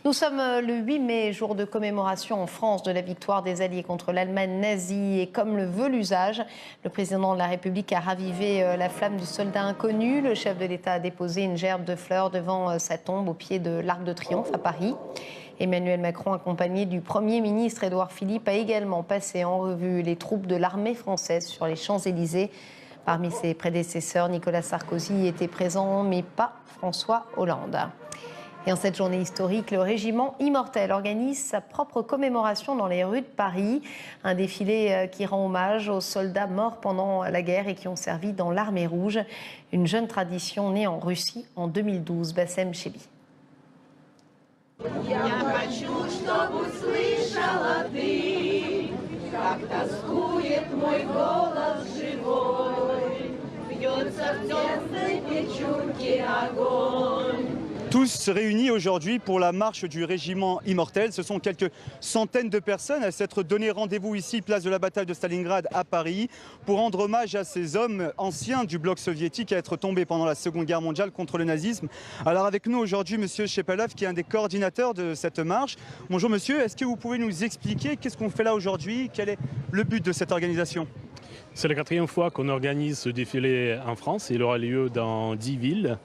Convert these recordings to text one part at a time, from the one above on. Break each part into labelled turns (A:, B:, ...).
A: Nous sommes le 8 mai, jour de commémoration en France de la victoire des Alliés contre l'Allemagne nazie. Et comme le veut l'usage, le président de la République a ravivé la flamme du soldat inconnu. Le chef de l'État a déposé une gerbe de fleurs devant sa tombe au pied de l'Arc de Triomphe à Paris. Emmanuel Macron, accompagné du Premier ministre Édouard Philippe, a également passé en revue les troupes de l'armée française sur les Champs-Élysées. Parmi ses prédécesseurs, Nicolas Sarkozy était présent, mais pas François Hollande. Et en cette journée historique, le régiment Immortel organise sa propre commémoration dans les rues de Paris. Un défilé qui rend hommage aux soldats morts pendant la guerre et qui ont servi dans l'armée rouge. Une jeune tradition née en Russie en 2012. Bassem Chebi.
B: Tous réunis aujourd'hui pour la marche du régiment Immortel. Ce sont quelques centaines de personnes à s'être donné rendez-vous ici, place de la bataille de Stalingrad à Paris, pour rendre hommage à ces hommes anciens du bloc soviétique à être tombés pendant la Seconde Guerre mondiale contre le nazisme. Alors avec nous aujourd'hui, monsieur Shepelov, qui est un des coordinateurs de cette marche. Bonjour monsieur, est-ce que vous pouvez nous expliquer qu'est-ce qu'on fait là aujourd'hui? Quel est le but de cette organisation?
C: C'est la 4e fois qu'on organise ce défilé en France. Il aura lieu dans 10 villes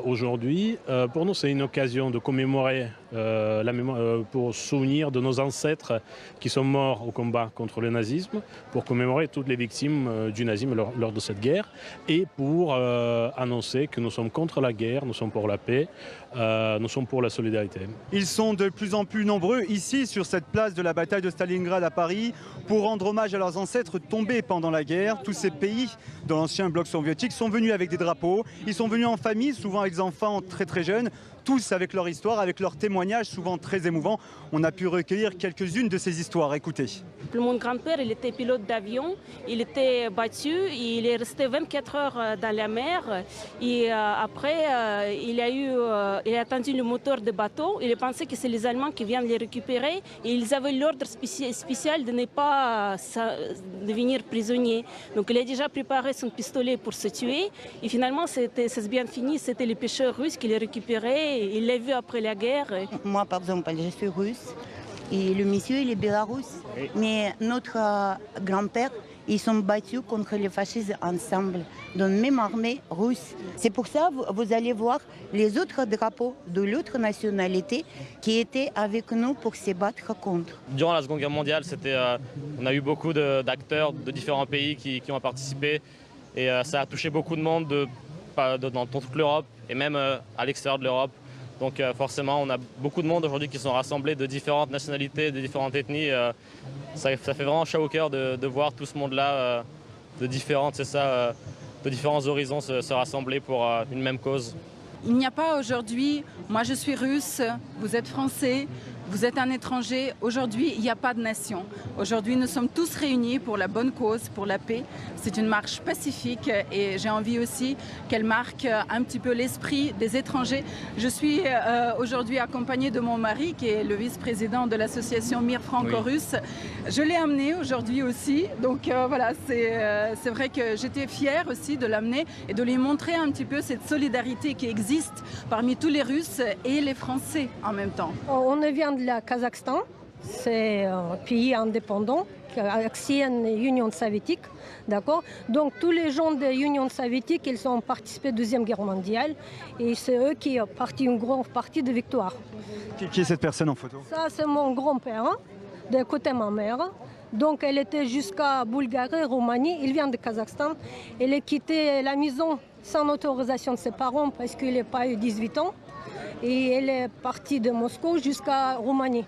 C: aujourd'hui. Pour nous, c'est une occasion de commémorer la mémoire, pour souvenir de nos ancêtres qui sont morts au combat contre le nazisme, pour commémorer toutes les victimes du nazisme lors de cette guerre et pour annoncer que nous sommes contre la guerre, nous sommes pour la paix, nous sommes pour la solidarité. Ils sont de plus en plus nombreux ici sur cette place de la bataille de Stalingrad à Paris pour rendre hommage à leurs ancêtres tombés pendant la guerre. Tous ces pays dans l'ancien bloc soviétique sont venus avec des drapeaux, ils sont venus en famille, souvent avec des enfants très jeunes, tous avec leur histoire, avec leurs témoignages souvent très émouvants. On a pu recueillir quelques-unes de ces histoires. Écoutez.
D: Mon grand-père, il était pilote d'avion, il était battu, il est resté 24 heures dans la mer et après il a attendu le moteur de bateau, il a pensé que c'est les Allemands qui viennent les récupérer et ils avaient l'ordre spécial de ne pas devenir prisonnier. Donc il a déjà préparé son pistolet pour se tuer et finalement ça s'est bien fini, c'était les pêcheurs russes qui les récupéraient. Il l'a vu après la guerre.
E: Moi, par exemple, je suis russe et le monsieur, il est bélarusse. Oui. Mais notre grand-père, ils sont battus contre les fascistes ensemble, dans la même armée russe. C'est pour ça que vous allez voir les autres drapeaux de l'autre nationalité qui étaient avec nous pour se battre contre.
F: Durant la Seconde Guerre mondiale, on a eu beaucoup d'acteurs de différents pays qui ont participé et ça a touché beaucoup de monde dans toute l'Europe et même à l'extérieur de l'Europe. Donc forcément, on a beaucoup de monde aujourd'hui qui sont rassemblés de différentes nationalités, de différentes ethnies. Ça fait vraiment chaud au cœur de voir tout ce monde-là, de différents horizons se rassembler pour une même cause.
G: Il n'y a pas aujourd'hui, moi je suis russe, vous êtes français, vous êtes un étranger. Aujourd'hui, il n'y a pas de nation. Aujourd'hui, nous sommes tous réunis pour la bonne cause, pour la paix. C'est une marche pacifique et j'ai envie aussi qu'elle marque un petit peu l'esprit des étrangers. Je suis aujourd'hui accompagnée de mon mari, qui est le vice-président de l'association Mir Franco-Russe. Oui. Je l'ai amené aujourd'hui aussi. Donc voilà, c'est vrai que j'étais fière aussi de l'amener et de lui montrer un petit peu cette solidarité qui existe parmi tous les Russes et les Français en même temps.
H: On vient de la Kazakhstan, c'est un pays indépendant, ancienne Union soviétique, d'accord. Donc tous les gens de l'Union soviétique, ils ont participé à la Deuxième Guerre mondiale et c'est eux qui ont parti une grande partie de victoire.
B: Qui est cette personne en photo?
H: Ça, c'est mon grand-père, de côté de ma mère. Donc elle était jusqu'à Bulgarie, Roumanie, il vient de Kazakhstan. Elle a quitté la maison sans autorisation de ses parents parce qu'il n'a pas eu 18 ans. Et elle est partie de Moscou jusqu'à Roumanie.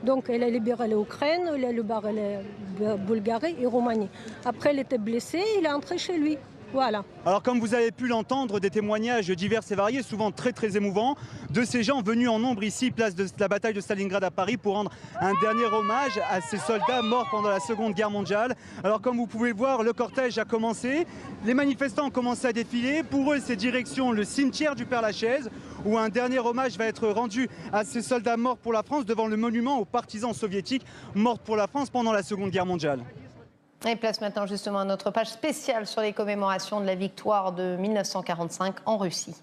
H: Donc elle a libéré l'Ukraine, elle a libéré la Bulgarie et Roumanie. Après elle était blessée, il est rentré chez lui. Voilà.
B: Alors comme vous avez pu l'entendre, des témoignages divers et variés, souvent très émouvants, de ces gens venus en nombre ici, place de la bataille de Stalingrad à Paris, pour rendre un dernier hommage à ces soldats morts pendant la Seconde Guerre mondiale. Alors comme vous pouvez le voir, le cortège a commencé, les manifestants ont commencé à défiler. Pour eux, c'est direction le cimetière du Père-Lachaise, où un dernier hommage va être rendu à ces soldats morts pour la France devant le monument aux partisans soviétiques morts pour la France pendant la Seconde Guerre mondiale.
A: Et place maintenant justement à notre page spéciale sur les commémorations de la victoire de 1945 en Russie.